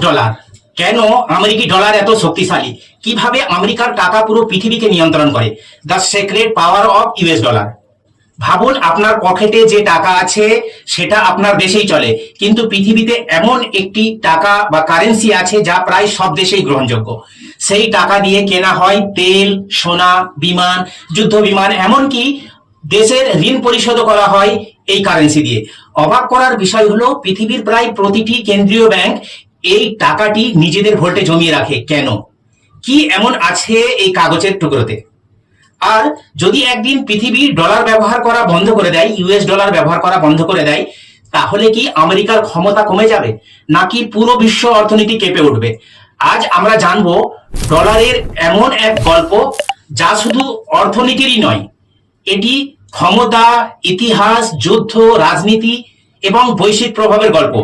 Dollar. কেন আমেরিকি dollar এত শক্তিশালী? কিভাবে আমেরিকার টাকা পুরো পৃথিবীকে নিয়ন্ত্রণ করে? The secret power of US dollar. ভাবুন, আপনার পকেটে যে টাকা আছে সেটা আপনার দেশেই চলে, কিন্তু পৃথিবীতে এমন একটি টাকা বা কারেন্সি আছে যা প্রায় সব দেশেই গ্রহণযোগ্য। সেই টাকা দিয়ে কেনা হয় তেল, সোনা, বিমান, যুদ্ধ বিমান, এমনকি দেশের ঋণ পরিশোধ করা হয় এই কারেন্সি দিয়ে। অবাক করার বিষয় হলো পৃথিবীর প্রায় প্রতিটি কেন্দ্রীয় ব্যাংক এই টাকাটি নিজেদের ভোল্টে জমিয়ে রাখে। কেন? কি এমন আছে এই কাগজের টুকরোতে? আর যদি একদিন পৃথিবী ডলার ব্যবহার করা বন্ধ করে দেয়, ইউএস ডলার ব্যবহার করা বন্ধ করে দেয়, তাহলে কি আমেরিকার ক্ষমতা কমে যাবে, নাকি পুরো বিশ্ব অর্থনীতি কেঁপে উঠবে? আজ আমরা জানবো ডলারের এমন এক গল্প যা শুধু অর্থনীতিরই নয়, এটি ক্ষমতা, ইতিহাস, যুদ্ধ, রাজনীতি এবং বৈশ্বিক প্রভাবের গল্প।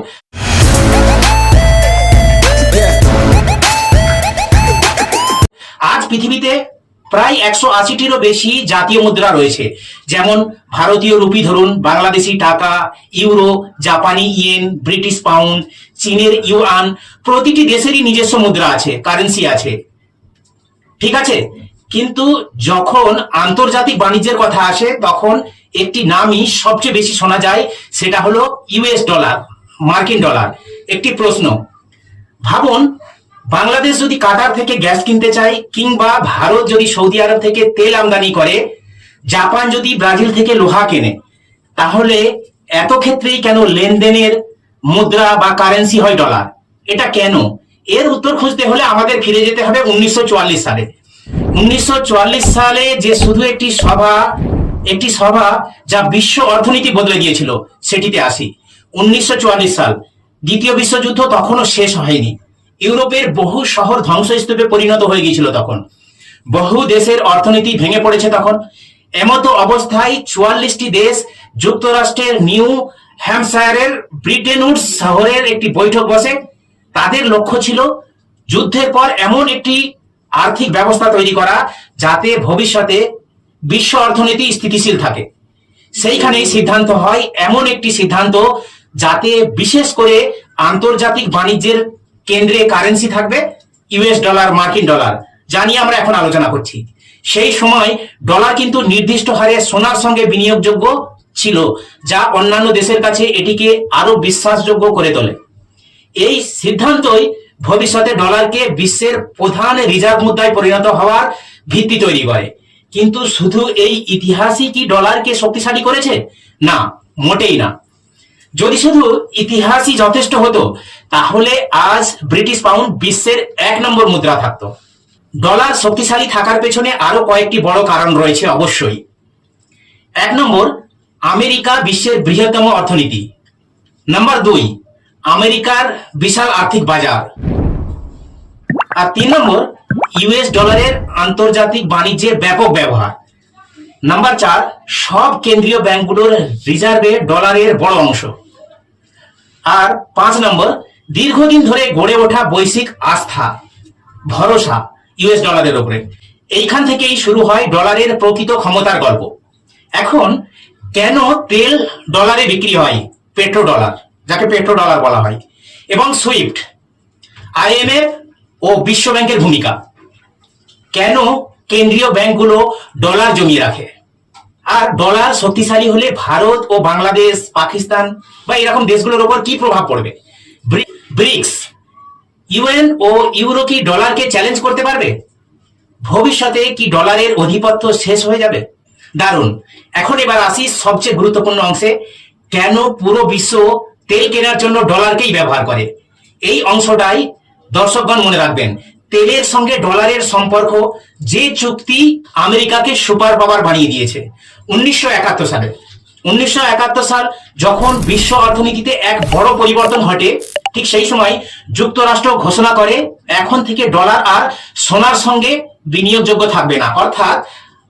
আজ পৃথিবীতে প্রায় 180টিরও বেশি জাতীয় মুদ্রা রয়েছে, যেমন ভারতীয় রুপি ধরুন, বাংলাদেশি টাকা, ইউরো, জাপানি ইয়েন, ব্রিটিশ পাউন্ড, চীনের ইউয়ান। প্রতিটি দেশেরই নিজস্ব মুদ্রা আছে, কারেন্সি আছে, ঠিক আছে। কিন্তু যখন আন্তর্জাতিক বাণিজ্যের কথা আসে তখন একটি নামই সবচেয়ে বেশি শোনা যায়, সেটা হলো ইউএস ডলার, মার্কিন ডলার। একটি প্রশ্ন ভাবুন, বাংলাদেশ যদি কাতার থেকে গ্যাস কিনতে চায়, কিংবা ভারত যদি সৌদি আরব থেকে তেল আমদানি করে, জাপান যদি ব্রাজিল থেকে লোহা কেনে, তাহলে এত ক্ষেত্রেই কেন লেনদেনের মুদ্রা বা কারেন্সি হয় ডলার? এটা কেন? এর উত্তর খুঁজতে হলে আমাদের ফিরে যেতে হবে 1944 সালে। 1944 সালে যে শুধু একটি সভা যা বিশ্ব অর্থনীতি বদলে দিয়েছিল, সেটিতে আসি। 1944 সাল, দ্বিতীয় বিশ্বযুদ্ধ তখনও শেষ হয়নি। ইউরোপের বহু শহর ধ্বংসস্তূপে পরিণত হয়ে গিয়েছিল তখন। বহু দেশের অর্থনীতি ভেঙে পড়েছে তখন। এমতো অবস্থায় 44টি দেশ যুক্তরাষ্ট্রের নিউ হ্যাম্পশায়ারের ব্রিটেন উডস শহরের একটি বৈঠক বসে। তাদের লক্ষ্য ছিল যুদ্ধের পর এমন একটি আর্থিক ব্যবস্থা তৈরি করা যাতে ভবিষ্যতে বিশ্ব অর্থনীতি স্থিতিশীল থাকে। সেইখানেই সিদ্ধান্ত হয় এমন একটি সিদ্ধান্ত যাতে বিশেষ করে আন্তর্জাতিক বাণিজ্যের কেন্দ্রে কারেন্সি থাকবে ইউএস ডলার, মার্কিন ডলার, যা নিয়ে আমরা এখন আলোচনা করছি। সেই সময় ডলার কিন্তু নির্দিষ্ট হারে সোনার সঙ্গে বিনিয়োগযোগ্য ছিল, যা অন্যান্য দেশের কাছে এটিকে আরো বিশ্বাসযোগ্য করে তোলে। এই সিদ্ধান্তই ভবিষ্যতে ডলারকে বিশ্বের প্রধান রিজার্ভ মুদ্রায় পরিণত হওয়ার ভিত্তি তৈরি করে। কিন্তু শুধু এই ইতিহাসই কি ডলারকে শক্তিশালী করেছে? না, মোটেই না। যদি শুধু ইতিহাসই যথেষ্ট হতো, তাহলে আজ ব্রিটিশ পাউন্ড বিশ্বের 1 নম্বর মুদ্রা থাকতো। ডলার শক্তিশালী থাকার পেছনে আরো কয়েকটি বড় কারণ রয়েছে অবশ্যই। 1 নম্বর, আমেরিকা বিশ্বের বৃহত্তম অর্থনীতি। নাম্বার 2, আমেরিকার বিশাল আর্থিক বাজার। আর 3 নম্বর, ইউএস ডলারের আন্তর্জাতিক বাণিজ্যে ব্যাপক ব্যবহার। নাম্বার 4, সব কেন্দ্রীয় ব্যাংকগুলোর রিজার্ভে ডলারের বড় অংশ। আর 5 নম্বর, দীর্ঘদিন ধরে গড়ে ওঠা বৈশ্বিক আস্থা, ভরসা ইউএস ডলারের উপরে। এইখান থেকেই শুরু হয় ডলারের প্রকৃত ক্ষমতার গল্প। এখন কেন তেল ডলারে বিক্রি হয়, পেট্রো ডলার, যাকে পেট্রো ডলার বলা হয়, এবং সুইফট, আইএমএফ ও বিশ্ব ব্যাংকের ভূমিকা। কেন কেন্দ্রীয় ব্যাংকগুলো ডলার জমিয়ে রাখে? আর ডলার শক্তিশালী হলে ভারত ও বাংলাদেশ, পাকিস্তান বা এরকম দেশগুলোর উপর কি প্রভাব পড়বে? ব্রিক্স, ইউএন ও ইউরো কি ডলারকে চ্যালেঞ্জ করতে পারবে? ভবিষ্যতে কি ডলারের আধিপত্য শেষ হয়ে যাবে? দারুণ। এখন এবার আসি সবচেয়ে গুরুত্বপূর্ণ অংশে, কেন পুরো বিশ্ব তেল কেনার জন্য ডলারকেই ব্যবহার করে। এই অংশটাই দর্শকগণ মনে রাখবেন। তেলের সঙ্গে ডলারের সম্পর্ক, যে চুক্তি আমেরিকাকে সুপার পাওয়ার বানিয়ে দিয়েছে 1971 সালে। 1971 সাল যখন বিশ্ব অর্থনীতিতে এক বড় পরিবর্তন ঘটে, ঠিক সেই সময় যুক্তরাষ্ট্র ঘোষণা করে এখন থেকে ডলার আর সোনার সঙ্গে বিনিয়োগযোগ্য থাকবে না। অর্থাৎ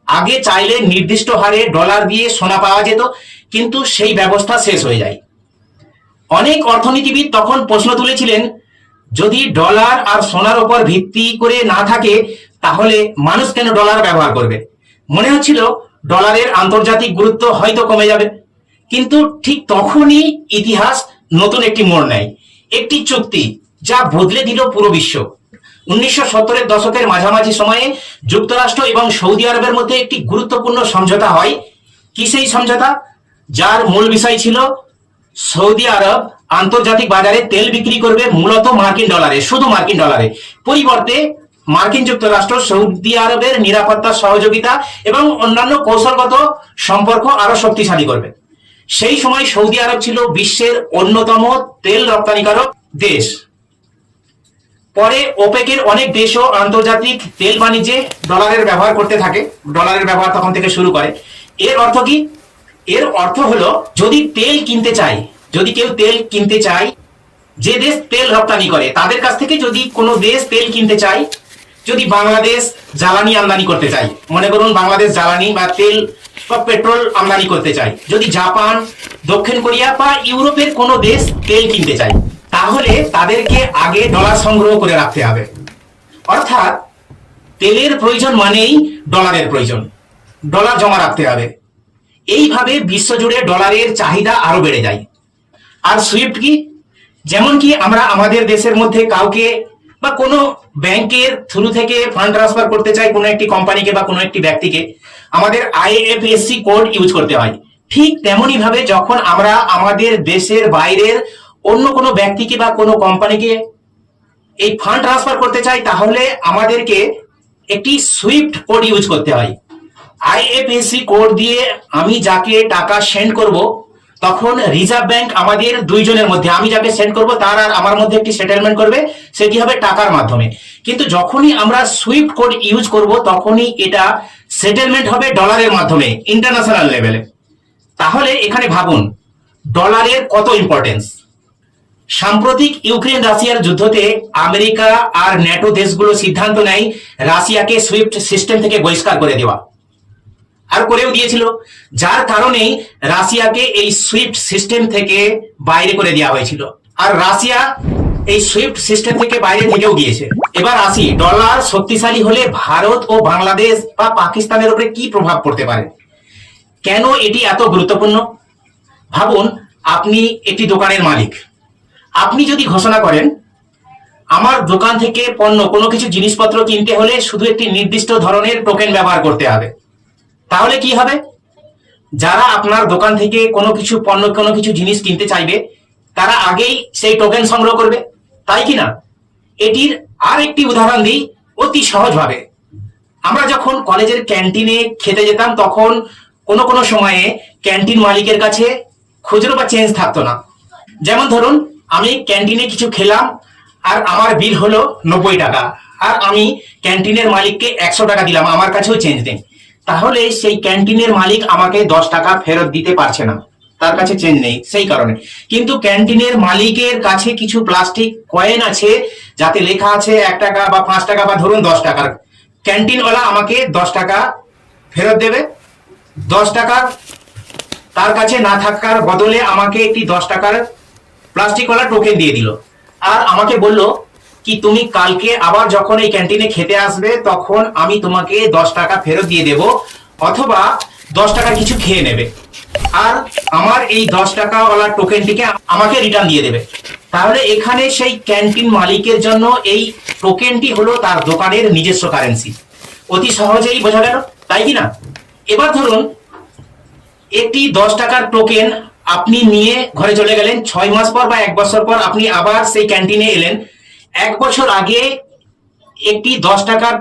আগে চাইলে নির্দিষ্ট হারে ডলার দিয়ে সোনা পাওয়া যেত, কিন্তু সেই ব্যবস্থা শেষ হয়ে যায়। অনেক অর্থনীতিবিদ তখন প্রশ্ন তুলেছিলেন, যদি ডলার আর সোনার উপর ভিত্তি করে না থাকে, তাহলে মানুষ কেন ডলার ব্যবহার করবে? মনে হচ্ছিল ডলারের আন্তর্জাতিক গুরুত্ব হয়তো কমে যাবে। কিন্তু ঠিক তখনই ইতিহাস নতুন একটি মোড় নেয়। একটি চুক্তি যা বদলে দিল পুরো বিশ্ব। 1970-এর দশকের মাঝামাঝি সময়ে যুক্তরাষ্ট্র এবং সৌদি আরবের মধ্যে একটি গুরুত্বপূর্ণ সমঝোতা হয়। কি সেই সমঝোতা? যার মূল বিষয় ছিল সৌদি আরব আন্তর্জাতিক বাজারে তেল বিক্রি করবে মূলত মার্কিন ডলারে, শুধু মার্কিন ডলারে। পরিবর্তে মার্কিন যুক্তরাষ্ট্র সৌদি আরবের নিরাপত্তা সহযোগিতা এবং অন্যান্য কৌশলগত সম্পর্ক আরো শক্তিশালী করবে। সেই সময় সৌদি আরব ছিল বিশ্বের অন্যতম তেল রপ্তানিকারক দেশ। পরে ওপেকের অনেক দেশও আন্তর্জাতিক তেল বাণিজ্যে ডলারের ব্যবহার করতে থাকে, ডলারের ব্যবহার তখন থেকে শুরু করে। এর অর্থ কি? এর অর্থ হলো যদি তেল কিনতে চাই, যদি কেউ তেল কিনতে চায়, যে দেশ তেল রপ্তানি করে তাদের কাছ থেকে যদি কোনো দেশ তেল কিনতে চায়, যদি বাংলাদেশ জ্বালানি আমদানি করতে চাই, মনে করুন বাংলাদেশ জ্বালানি বা তেল বা পেট্রোল আমদানি করতে চাই, যদি জাপান, দক্ষিণ কোরিয়া বা ইউরোপের কোনো দেশ তেল কিনতে চায়, তাহলে তাদেরকে আগে ডলার সংগ্রহ করে রাখতে হবে। অর্থাৎ তেলের প্রয়োজন মানেই ডলারের প্রয়োজন, ডলার জমা রাখতে হবে। এইভাবে বিশ্বজুড়ে ডলারের চাহিদা আরো বেড়ে যায়। আর সুইফট কি? যেমন কি আমরা আমাদের দেশের মধ্যে কাউকে বা কোনো ব্যাংকের থ্রু থেকে ফান্ড ট্রান্সফার করতে চাই কোনো একটি কোম্পানিকে বা কোনো একটি ব্যক্তিকে, আমাদের আইএফএসসি কোড ইউজ করতে হয়। ঠিক তেমনই ভাবে যখন আমরা আমাদের দেশের বাইরের অন্য কোনো ব্যক্তিকে বা কোনো কোম্পানিকে এই ফান্ড ট্রান্সফার করতে চাই, তাহলে আমাদেরকে একটি সুইফট কোড ইউজ করতে হয়। আইএফএসসি কোড দিয়ে আমি যাকে টাকা সেন্ড করব, তখন রিজার্ভ ব্যাংক আমাদের দুইজনের মধ্যে, আমি যাকে সেন্ড করব তার আর আমার মধ্যে একটি সেটেলমেন্ট করবে, সেটি হবে টাকার মাধ্যমে। কিন্তু যখনই আমরা সুইফট কোড ইউজ করব, তখনই এটা সেটেলমেন্ট হবে ডলারের মাধ্যমে, ইন্টারন্যাশনাল লেভেলে। তাহলে এখানে ভাবুন ডলারের কত ইম্পর্টেন্স। সাম্প্রতিক ইউক্রেন রাশিয়ার যুদ্ধতে আমেরিকা আর ন্যাটো দেশগুলো সিদ্ধান্ত নেয় রাশিয়াকে সুইফট সিস্টেম থেকে বহিষ্কার করে দেওয়া, আর করেও দিয়েছিল, যার কারণেই রাশিয়াকে এই সুইফট সিস্টেম থেকে বাইরে করে দেওয়া হয়েছিল। আর রাশিয়া এই সুইফট সিস্টেম থেকে বাইরে থেকেও গিয়েছে। এবার আসি, ডলার শক্তিশালী হলে ভারত ও বাংলাদেশ বা পাকিস্তানের উপরে কি প্রভাব পড়তে পারে, কেন এটি এত গুরুত্বপূর্ণ? ভাবুন, আপনি একটি দোকানের মালিক। আপনি যদি ঘোষণা করেন আমার দোকান থেকে পণ্য কোনো কিছু জিনিসপত্র কিনতে হলে শুধু একটি নির্দিষ্ট ধরনের টোকেন ব্যবহার করতে হবে, তাহলে কি হবে? যারা আপনার দোকান থেকে কোনো কিছু পণ্য, কোনো কিছু জিনিস কিনতে চাইবে, তারা আগেই সেই টোকেন সংগ্রহ করবে, তাই কি না? এটির আর একটি উদাহরণ দিই অতি সহজভাবে। আমরা যখন কলেজের ক্যান্টিনে খেতে যেতাম, তখন কোনো কোনো সময়ে ক্যান্টিন মালিকের কাছে খুচরো বা চেঞ্জ থাকতো না। যেমন ধরুন, আমি ক্যান্টিনে কিছু খেলাম আর আমার বিল হলো 90 টাকা, আর আমি ক্যান্টিনের মালিককে 100 টাকা দিলাম, আমার কাছেও চেঞ্জ নেই। তাহলে সেই ক্যান্টিনের মালিক আমাকে 10 টাকা ফেরত দিতে পারছে না, তার কাছে চেঞ্জ নেই, সেই কারণে। কিন্তু ক্যান্টিনের মালিকের কাছে কিছু প্লাস্টিক কয়েন আছে, যাতে লেখা আছে 1 টাকা বা 5 টাকা বা ধরুন 10 টাকার। ক্যান্টিনওয়ালা আমাকে 10 টাকা ফেরত দেবে। 10 টাকা তার কাছে না থাকার বদলে আমাকে একটি 10 টাকার প্লাস্টিকওয়ালা টোকেন দিয়ে দিল, আর আমাকে বলল কি তুমি কালকে আবার যখন এই ক্যান্টিনে খেতে আসবে, তখন আমি তোমাকে 10 টাকা ফেরত দিয়ে দেব, অথবা 10 টাকা কিছু খেয়ে নেবে, আর আমার এই 10 টাকাওয়ালা টোকেনটিকে আমাকে রিটার্ন দিয়ে দেবে। তাহলে এখানে সেই ক্যান্টিন মালিকের জন্য এই টোকেনটি হলো তার দোকানের নিজস্ব কারেন্সি। অতি সহজেই বোঝা গেল, তাই কি না? এবার ধরুন একটি 10 টাকার টোকেন আপনি নিয়ে ঘরে চলে গেলেন, 6 মাস পর বা 1 বছর পর আপনি আবার সেই ক্যান্টিনে এলেন। 1 বছর আগে একটি 10 টাকার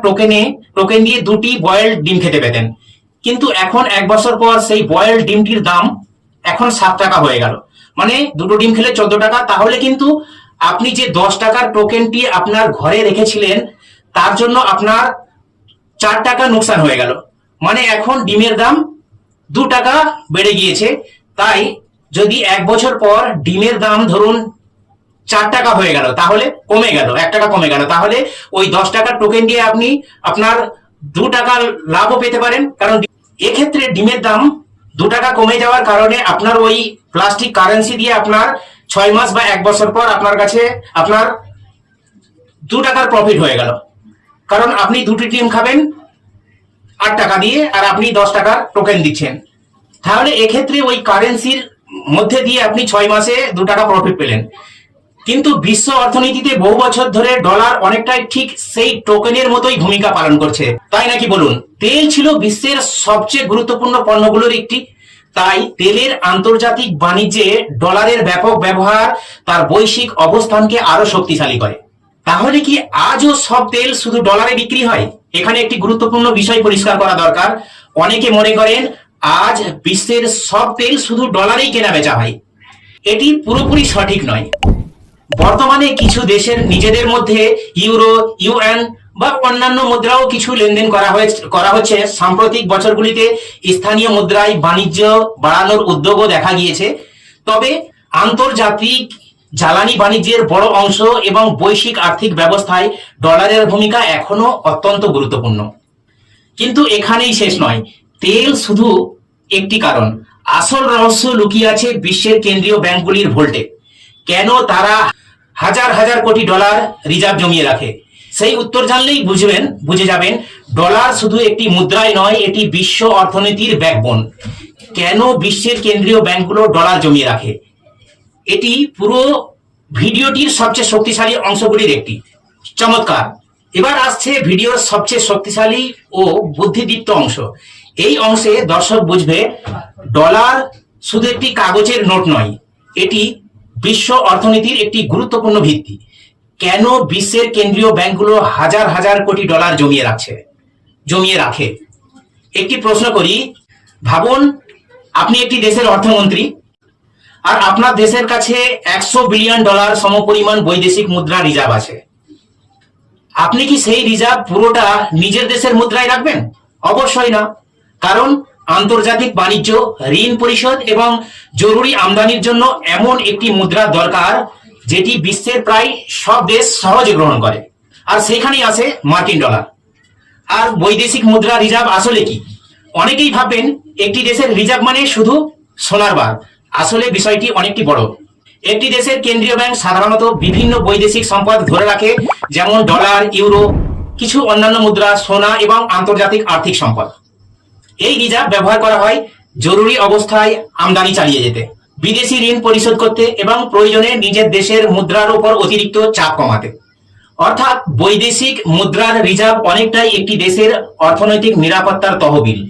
টোকেন দিয়ে 2টি বয়েলড ডিম খেতে পেতেন, কিন্তু এখন 1 বছর পর সেই বয়েলড ডিমটির দাম এখন 7 টাকা হয়ে গেল, মানে দুটো ডিম খেলে 14 টাকা। তাহলে কিন্তু আপনি যে 10 টাকার টোকেনটি আপনার ঘরে রেখেছিলেন, তার জন্য আপনার 4 টাকা নোকসান হয়ে গেল, মানে এখন ডিমের দাম 2 টাকা বেড়ে গিয়েছে। তাই যদি 1 বছর পর ডিমের দাম ধরুন 4 টাকা হয়ে গেল, তাহলে কমে গেল, 1 টাকা কমে গেল, তাহলে ওই 10 টাকার টোকেন দিয়ে আপনি আপনার 2 টাকার লাভও পেতে পারেন। কারণ এক্ষেত্রে ডিমের দাম 2 টাকা কমে যাওয়ার কারণে আপনার ওই প্লাস্টিক কারেন্সি দিয়ে আপনার 6 মাস বা 1 বছর পর আপনার কাছে আপনার 2 টাকার প্রফিট হয়ে গেল, কারণ আপনি 2টি ডিম খাবেন 8 টাকা দিয়ে, আর আপনি 10 টাকার টোকেন দিচ্ছেন। তাহলে এক্ষেত্রে ওই কারেন্সির মধ্যে দিয়ে আপনি 6 মাসে 2 টাকা প্রফিট পেলেন। কিন্তু বিশ্ব অর্থনীতিতে বহু বছর ধরে ডলার অনেকটাই ঠিক সেই টোকেনের মতোই ভূমিকা পালন করছে, তাই নাকি বলুন? তেল ছিল বিশ্বের সবচেয়ে গুরুত্বপূর্ণ পণ্যগুলোর একটি, তাই তেলের আন্তর্জাতিক বাণিজ্যে ডলারের ব্যাপক ব্যবহার তার বৈশ্বিক অবস্থানকে আরো শক্তিশালী করে। তাহলে কি আজও সব তেল শুধু ডলারে বিক্রি হয়? এখানে একটি গুরুত্বপূর্ণ বিষয় পরিষ্কার করা দরকার। অনেকে মনে করেন আজ বিশ্বের সব তেল শুধু ডলারেই কেনা বেচা হয়। এটি পুরোপুরি সঠিক নয়। বর্তমানে কিছু দেশের নিজেদের মধ্যে ইউরো, ইউএন বা অন্যান্য মুদ্রাও কিছু লেনদেন করা হচ্ছে। সাম্প্রতিক বছরগুলিতে স্থানীয় মুদ্রায় বাণিজ্য বাড়ানোর উদ্যোগও দেখা গিয়েছে। তবে আন্তর্জাতিক জ্বালানি বাণিজ্যের বড় অংশ এবং বৈশ্বিক আর্থিক ব্যবস্থায় ডলারের ভূমিকা এখনো অত্যন্ত গুরুত্বপূর্ণ। কিন্তু এখানেই শেষ নয়। তেল শুধু একটি কারণ, আসল রহস্য লুকিয়ে আছে বিশ্বের কেন্দ্রীয় ব্যাংকগুলির ভোল্টে। কেন তারা হাজার হাজার কোটি ডলার রিজার্ভ জমিয়ে রাখে? সেই উত্তর জানলেই বুঝে যাবেন ডলার শুধু একটি মুদ্রাই নয়, এটি বিশ্ব অর্থনীতির ব্যাকবোন। কেন বিশ্বের কেন্দ্রীয় ব্যাংকগুলো ডলার জমিয়ে রাখে? এটি পুরো ভিডিওটির সবচেয়ে শক্তিশালী অংশগুলির একটি। চমৎকার। এবার আসছে ভিডিওর সবচেয়ে শক্তিশালী ও বুদ্ধিদীপ্ত অংশ। এই অংশে দর্শক বুঝবে ডলার শুধু একটি কাগজের নোট নয়, এটি বিশ্ব অর্থনীতির একটি গুরুত্বপূর্ণ ভিত্তি। কেন বিশ্বের কেন্দ্রীয় ব্যাংকগুলো হাজার হাজার কোটি ডলার জমিয়ে রাখে? একটি প্রশ্ন করি, ভাবুন আপনি একটি দেশের অর্থমন্ত্রী আর আপনার দেশের কাছে 100 বিলিয়ন ডলার সমপরিমাণ বৈদেশিক মুদ্রা রিজার্ভ আছে। আপনি কি সেই রিজার্ভ পুরোটা নিজের দেশের মুদ্রায় রাখবেন? অবশ্যই না। কারণ আন্তর্জাতিক বাণিজ্য, ঋণ পরিশোধ এবং জরুরি আমদানির জন্য এমন একটি মুদ্রা দরকার যেটি বিশ্বের প্রায় সব দেশ সহজে গ্রহণ করে। আর সেখানেই আসে মার্কিন ডলার। আর বৈদেশিক মুদ্রা রিজার্ভ আসলে কি? অনেকেই ভাববেন একটি দেশের রিজার্ভ মানে শুধু সোনার বার। আসলে বিষয়টি অনেকটি বড়। একটি দেশের কেন্দ্রীয় ব্যাংক সাধারণত বিভিন্ন বৈদেশিক সম্পদ ধরে রাখে, যেমন ডলার, ইউরো, কিছু অন্যান্য মুদ্রা, সোনা এবং আন্তর্জাতিক আর্থিক সম্পদ। এই রিজার্ভ ব্যবহার করা হয় জরুরি অবস্থায় আমদানি চালিয়ে যেতে, বিদেশি ঋণ পরিশোধ করতে এবং প্রয়োজনে নিজের দেশের মুদ্রার উপর অতিরিক্ত চাপ কমাতে। অর্থাৎ বৈদেশিক মুদ্রার রিজার্ভ অনেকটাই একটি দেশের অর্থনৈতিক নিরাপত্তার তহবিল।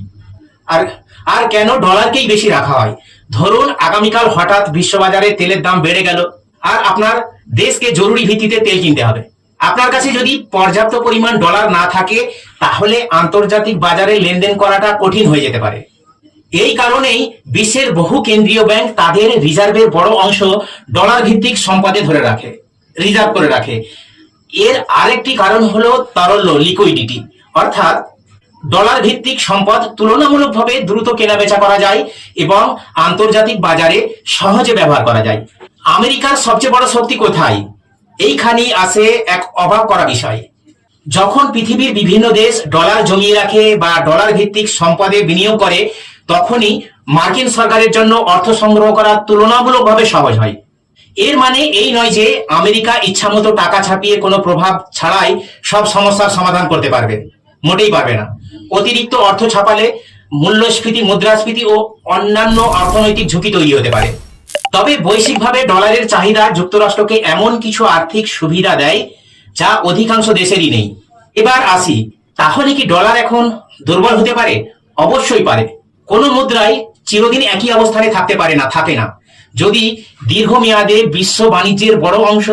আর কেন ডলারকেই বেশি রাখা হয়? ধরুন আগামীকাল হঠাৎ বিশ্ববাজারে তেলের দাম বেড়ে গেল আর আপনার দেশকে জরুরি ভিত্তিতে তেল কিনতে হবে। আপনার কাছে যদি পর্যাপ্ত পরিমাণ ডলার না থাকে, তাহলে আন্তর্জাতিক বাজারে লেনদেন করাটা কঠিন হয়ে যেতে পারে। এই কারণেই বিশ্বের বহু কেন্দ্রীয় ব্যাংক তাদের রিজার্ভের বড় অংশ ডলার ভিত্তিক সম্পদে রিজার্ভ করে রাখে। এর আরেকটি কারণ হলো তারল্য, লিকুইডিটি। অর্থাৎ ডলার ভিত্তিক সম্পদ তুলনামূলকভাবে দ্রুত কেনাবেচা করা যায় এবং আন্তর্জাতিক বাজারে সহজে ব্যবহার করা যায়। আমেরিকার সবচেয়ে বড় শক্তি কোথায়? এইখানেই আসে এক অবাক করা বিষয়। যখন পৃথিবীর বিভিন্ন দেশ ডলার জমিয়ে রাখে বা ডলার ভিত্তিক সম্পদে বিনিয়োগ করে, তখনই মার্কিন সরকারের জন্য অর্থ সংগ্রহ করা তুলনামূলকভাবে সহজ হয়। এর মানে এই নয় যে আমেরিকা ইচ্ছামতো টাকা ছাপিয়ে কোনো প্রভাব ছাড়াই সব সমস্যার সমাধান করতে পারবে। মোটেই পারবে না। অতিরিক্ত অর্থ ছাপালে মূল্যস্ফীতি, মুদ্রাস্ফীতি ও অন্যান্য অর্থনৈতিক ঝুঁকি তৈরি হতে পারে। তবে বৈশ্বিকভাবে ডলারের চাহিদা যুক্তরাষ্ট্রকে এমন কিছু আর্থিক সুবিধা দেয় যা অধিকাংশ দেশেরই নেই। এবার আসি, তাহলে কি ডলার এখন দুর্বল হতে পারে? অবশ্যই পারে। কোনো মুদ্রাই চিরদিন একই অবস্থানে থাকে না। যদি দীর্ঘমেয়াদে বিশ্ব বাণিজ্যের বড় অংশ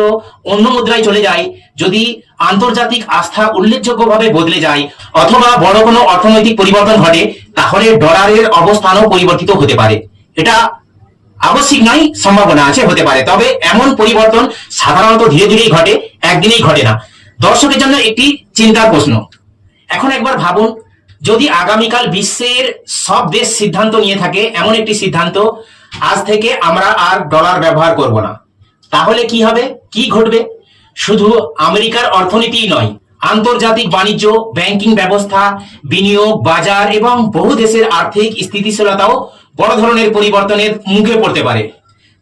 অন্য মুদ্রায় চলে যায়, যদি আন্তর্জাতিক আস্থা উল্লেখযোগ্যভাবে বদলে যায়, অথবা বড় কোনো অর্থনৈতিক পরিবর্তন ঘটে, তাহলে ডলারের অবস্থানও পরিবর্তিত হতে পারে। এটা আবশ্যিক নয়, সম্ভাবনা আছে, হতে পারে। তবে এমন পরিবর্তন সাধারণত ধীরে ধীরেই ঘটে, একদিনেই ঘটে না। দর্শকের জন্য একটি চিন্তার প্রশ্ন। এখন একবার ভাবুন, যদি আগামীকাল বিশ্বের সব দেশ সিদ্ধান্ত নিয়ে থাকে, এমন একটি সিদ্ধান্ত, আজ থেকে আমরা আর ডলার ব্যবহার করব না, তাহলে কি হবে? কি ঘটবে? শুধু আমেরিকার অর্থনীতিই নয়, আন্তর্জাতিক বাণিজ্য, ব্যাংকিং ব্যবস্থা, বিনিয়োগ, বাজার এবং বহু দেশের আর্থিক স্থিতিশীলতাও বড় ধরনের পরিবর্তনের মুখে পড়তে পারে।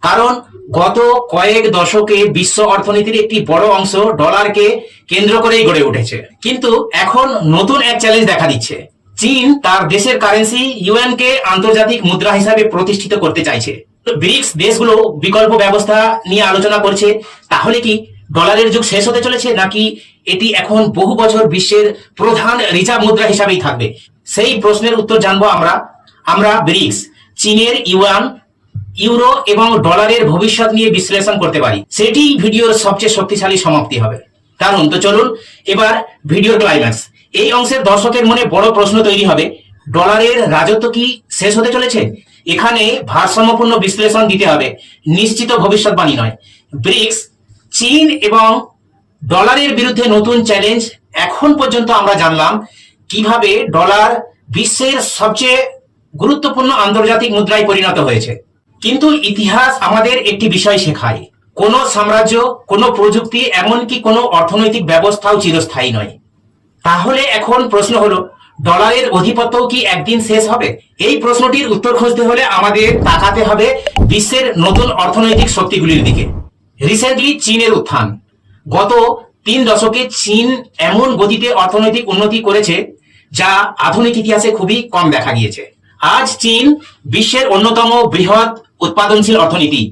কারণ গত কয়েক দশকে বিশ্ব অর্থনীতির একটি বড় অংশ ডলারকে কেন্দ্র করেই গড়ে উঠেছে। কিন্তু এখন নতুন এক চ্যালেঞ্জ দেখা দিচ্ছে। চীন তার দেশের কারেন্সি ইউয়ানকে আন্তর্জাতিক মুদ্রা হিসাবে প্রতিষ্ঠিত করতে চাইছে। ব্রিক্স দেশগুলো বিকল্প ব্যবস্থা নিয়ে আলোচনা করছে। তাহলে কি ডলারের যুগ শেষ হতে চলেছে, নাকি এটি এখন বহু বছর বিশ্বের প্রধান রিজার্ভ মুদ্রা হিসাবেই থাকবে? সেই প্রশ্নের উত্তর জানবো আমরা ব্রিক্স, চীনের ইউয়ান, ইউরো এবং ডলারের ভবিষ্যৎ নিয়ে বিশ্লেষণ করতে পারি। সেটি ভিডিওর সবচেয়ে শক্তিশালী সমাপ্তি হবে। কারণ তো চলুন এবার ভিডিওর ক্লাইম্যাক্স। এই অংশের দর্শকের মনে বড় প্রশ্ন তৈরি হবে, ডলারের রাজত্ব কি শেষ হতে চলেছে? এখানে ভারসাম্যপূর্ণ বিশ্লেষণ দিতে হবে, নিশ্চিত ভবিষ্যৎবাণী নয়। ব্রিক্স, চীন এবং ডলারের বিরুদ্ধে নতুন চ্যালেঞ্জ। এখন পর্যন্ত আমরা জানলাম কিভাবে ডলার বিশ্বের সবচেয়ে গুরুত্বপূর্ণ আন্তর্জাতিক মুদ্রায় পরিণত হয়েছে। কিন্তু ইতিহাস আমাদের একটি বিষয় শেখায়, কোনো সাম্রাজ্য, কোনো প্রযুক্তি, এমনকি কোনো অর্থনৈতিক ব্যবস্থাও চিরস্থায়ী নয়। তাহলে এখন প্রশ্ন হলো, ডলারের আধিপত্যও কি একদিন শেষ হবে? এই প্রশ্নটির উত্তর খুঁজতে হলে আমাদের তাকাতে হবে বিশ্বের নতুন অর্থনৈতিক শক্তিগুলির দিকে। রিসেন্টলি চীনের উত্থান। গত 3 দশকে চীন এমন গতিতে অর্থনৈতিক উন্নতি করেছে যা আধুনিক ইতিহাসে খুবই কম দেখা গিয়েছে। আজ চীন বিশ্বের অন্যতম বৃহৎ উৎপাদনশীল অর্থনীতি।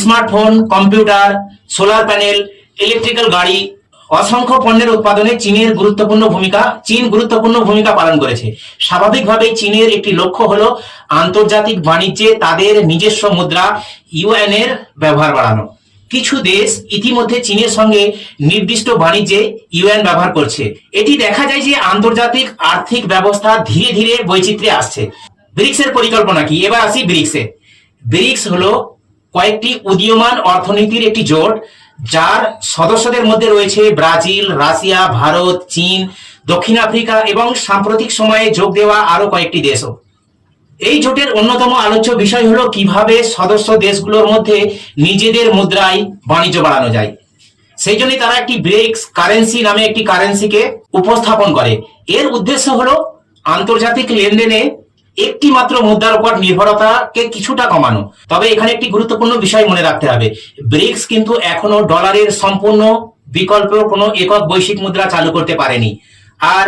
Smartphone, computer, solar panel, electrical গাড়ি, অসংখ্য পণ্যের উৎপাদনে চীন গুরুত্বপূর্ণ ভূমিকা পালন করেছে। স্বাভাবিকভাবেই চীনের একটি লক্ষ্য হলো আন্তর্জাতিক বাণিজ্যে তাদের নিজস্ব মুদ্রা ইউএন এর ব্যবহার বাড়ানো। কিছু দেশ ইতিমধ্যে চীনের সঙ্গে নির্দিষ্ট বাণিজ্যে ইউএন ব্যবহার করছে। এটি দেখা যায় যে আন্তর্জাতিক আর্থিক ব্যবস্থা ধীরে ধীরে বৈচিত্র্যে আসছে। ব্রিক্সের পরিকল্পনা কি? এবার আসি ব্রিক্সে। ব্রিক্স হলো কয়েকটি উদীয়মান অর্থনীতির একটি জোট, যার সদস্যদের মধ্যে রয়েছে ব্রাজিল, রাশিয়া, ভারত, চীন, দক্ষিণ আফ্রিকা এবং সাম্প্রতিক সময়ে যোগ দেওয়া আরো কয়েকটি দেশও। এই জোটের অন্যতম আলোচ্য বিষয় হলো কিভাবে সদস্য দেশগুলোর মধ্যে নিজেদের মুদ্রায় বাণিজ্য বাড়ানো যায়। সেই জন্য তারা একটি ব্রিক্স কারেন্সি নামে একটি কারেন্সিকে উপস্থাপন করে। এর উদ্দেশ্য হলো আন্তর্জাতিক লেনদেনে একটি মাত্র মুদ্রার উপর নির্ভরতাকে কিছুটা কমানো। তবে এখানে একটি গুরুত্বপূর্ণ বিষয় মনে রাখতে হবে, ব্রিক্স কিন্তু এখনো ডলারের সম্পূর্ণ বিকল্প কোনো একক বৈশ্বিক মুদ্রা চালু করতে পারেনি। আর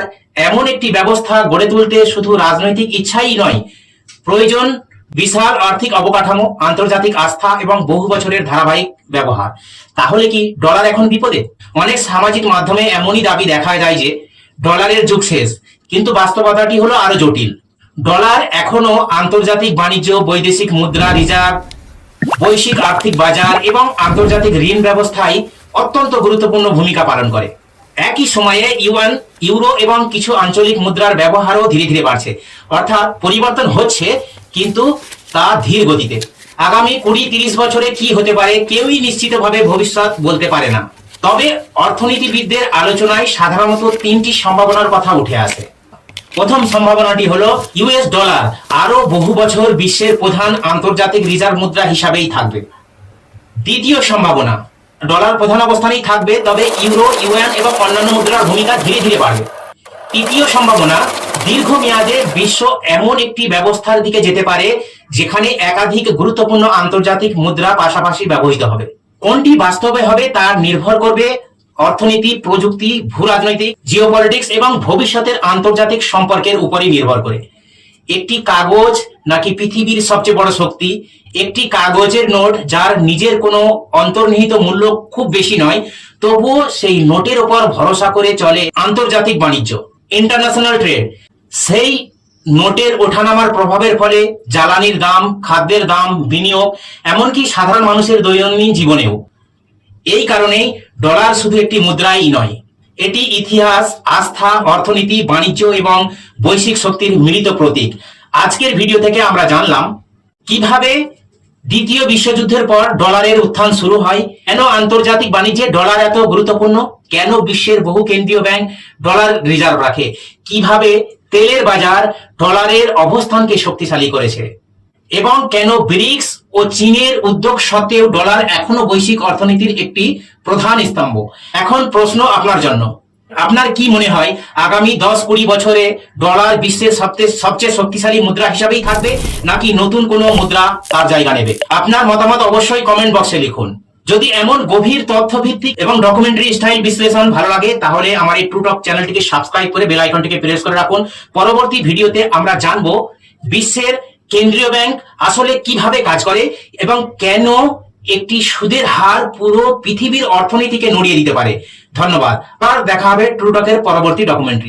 এমন একটি ব্যবস্থা গড়ে তুলতে শুধু রাজনৈতিক ইচ্ছাই নয়, প্রয়োজন বিশাল আর্থিক অবকাঠামো, আন্তর্জাতিক আস্থা এবং বহু বছরের ধারাবাহিক ব্যবহার। তাহলে কি ডলার এখন বিপদে? অনেক সামাজিক মাধ্যমে এমনই দাবি দেখা যায় যে ডলারের যুগ শেষ, কিন্তু বাস্তবতাটি হলো আরো জটিল। ডলার এখনো আন্তর্জাতিক বাণিজ্য, বৈদেশিক মুদ্রা রিজার্ভ, বৈশ্বিক আর্থিক বাজার এবং আন্তর্জাতিক ঋণ ব্যবস্থায় অত্যন্ত গুরুত্বপূর্ণ ভূমিকা পালন করে। একই সময়ে ইউয়ান, ইউরো এবং কিছু আঞ্চলিক মুদ্রার ব্যবহারও ধীরে ধীরে বাড়ছে। অর্থাৎ পরিবর্তন হচ্ছে, কিন্তু তা ধীর গতিতে। আগামী 20-30 বছরে কি হতে পারে কেউই নিশ্চিতভাবে ভবিষ্যৎ বলতে পারে না। তবে অর্থনীতিবিদদের আলোচনায় সাধারণত 3টি সম্ভাবনার কথা উঠে আসে। প্রথম সম্ভাবনাটি হলো ইউএস ডলার আরো বহু বছর বিশ্বের প্রধান আন্তর্জাতিক রিজার্ভ মুদ্রা হিসাবেই থাকবে। দ্বিতীয় সম্ভাবনা, ডলার প্রধান অবস্থানেই থাকবে, তবে ইউরো, ইউএন এবং অন্যান্য মুদ্রার ভূমিকা ধীরে ধীরে বাড়বে। তৃতীয় সম্ভাবনা, দীর্ঘমেয়াদে বিশ্ব এমন একটি ব্যবস্থার দিকে যেতে পারে যেখানে একাধিক গুরুত্বপূর্ণ আন্তর্জাতিক মুদ্রা পাশাপাশি ব্যবহৃত হবে। কোনটি বাস্তবে হবে তা নির্ভর করবে অর্থনীতি, প্রযুক্তি, ভূরাজনৈতিক, জিওপলিটিক্স এবং ভবিষ্যতের আন্তর্জাতিক সম্পর্কের উপরই নির্ভর করে। একটি কাগজ নাকি পৃথিবীর সবচেয়ে বড় শক্তি? একটি কাগজের নোট যার নিজের কোনো অন্তর্নিহিত মূল্য খুব বেশি নয়, তবুও সেই নোটের উপর ভরসা করে চলে আন্তর্জাতিক বাণিজ্য, ইন্টারন্যাশনাল ট্রেড। সেই নোটের ওঠানামার প্রভাবের ফলে জ্বালানির দাম, খাদ্যের দাম, বিনিয়োগ, এমনকি সাধারণ মানুষের দৈনন্দিন জীবনেও। এই কারণেই ডলার শুধু একটি মুদ্রাই নয়, এটি ইতিহাস, আস্থা, অর্থনীতি, বাণিজ্য এবং বৈশ্বিক শক্তির মিলিত প্রতীক। আজকের ভিডিও থেকে আমরা জানলাম কিভাবে দ্বিতীয় বিশ্বযুদ্ধের পর ডলারের উত্থান শুরু হয়, কেন আন্তর্জাতিক বাণিজ্যে ডলার এত গুরুত্বপূর্ণ, কেন বিশ্বের বহু কেন্দ্রীয় ব্যাংক ডলার রিজার্ভ রাখে, কিভাবে তেলের বাজার ডলারের অবস্থানকে শক্তিশালী করেছে, এবং কেন ব্রিক্স ও চীনের উদ্যোগ সত্ত্বেও ডলার এখনো বৈশ্বিক অর্থনীতির একটি প্রধান স্তম্ভ। এখন প্রশ্ন আপনার জন্য, আপনার কি মনে হয় আগামী 10-20 বছরে ডলার বিশ্বের সবচেয়ে শক্তিশালী মুদ্রা হিসাবেই থাকবে, নাকি নতুন কোনো মুদ্রা তার জায়গা নেবে? আপনার মতামত অবশ্যই কমেন্ট বক্সে লিখুন। যদি এমন গভীর তথ্য ভিত্তিক এবং ডকুমেন্টারি স্টাইল বিশ্লেষণ ভালো লাগে, তাহলে আমার এই ট্রুটক চ্যানেলটিকে সাবস্ক্রাইব করে বেল আইকনটিকে প্রেস করে রাখুন। পরবর্তী ভিডিওতে আমরা জানবো বিশ্বের কেন্দ্রীয় ব্যাংক আসলে কিভাবে কাজ করে এবং কেন একটি সুদের হার পুরো পৃথিবীর অর্থনীতিকে নড়িয়ে দিতে পারে। ধন্যবাদ। আর দেখা হবে ট্রুটকের পরবর্তী ডকুমেন্টারি।